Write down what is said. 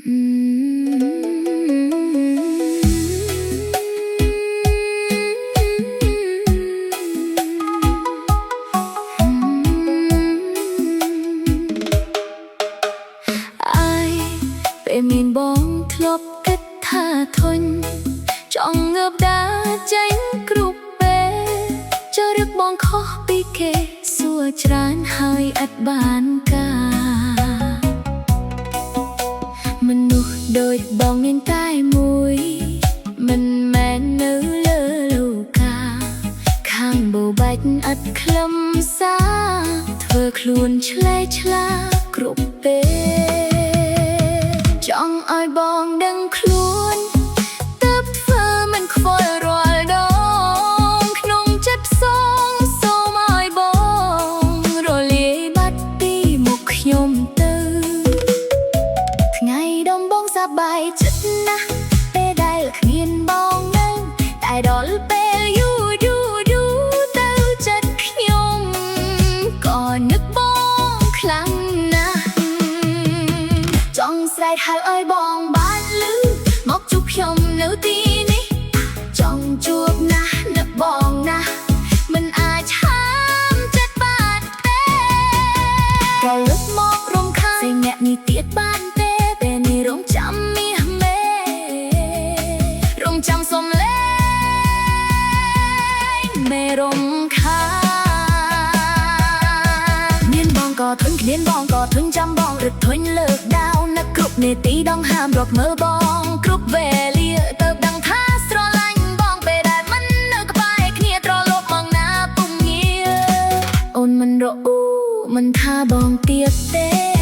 ពេលមានបងធ្លាប់គិតថាធន់ចង់ងើបដើរចេញគ្រប់ពេលចរិតបងខុសពីគេសួរច្រើនហើយអត់បានការមនុស្សដូចបងមានតែមួយមិនមែននៅលើលោកាខាងបោបាច់អត់ខ្លឹមសារធ្វើខ្លួនឆ្លេឆ្លាគ្រប់ពេលចង់ឲ្យបងដឹងខ្លួនទើបធ្វើមិនខ្វល់រាល់ដងក្នុងចិត្តផ្សងសូមឲ្យបងរលាយបាត់ពីមុខខ្ញុំទៅថ្ងៃដំបូងសប្បាយចិត្តណាស់ពេលដែលគ្មានបងនៅតែដល់ពេលយូរទៅចិត្តខ្ញុំក៏នឹកបងខ្លាំងណាស់ចង់ស្រែកហៅឲ្យបងបានឮមកជួបខ្ញុំនៅទីនេះចង់ជួបណាស់នឹកបងណាស់មិនអាចហាមចិត្តបានទេក៏លឹកមករំខានសេអ្នកនេះទៀតបានទេពេលនេះរងចាំមាសមេរងចាំសុំលេងមេរំខានមានបងក៏ធន់គ្មានបងក៏ធន់ចាំបងរត់ធន់លើកដៅនឹកគ្រប់នាទីដងហាមរកមើលបងគ្រប់វេលាទៅដឹងថាស្រឡាញ់បងពេលដែលមិននៅក្បែរគ្នាត្រឡប់មកណាពុំងារអូនមិនរអ៊ូមិនថាបងទៀតទេ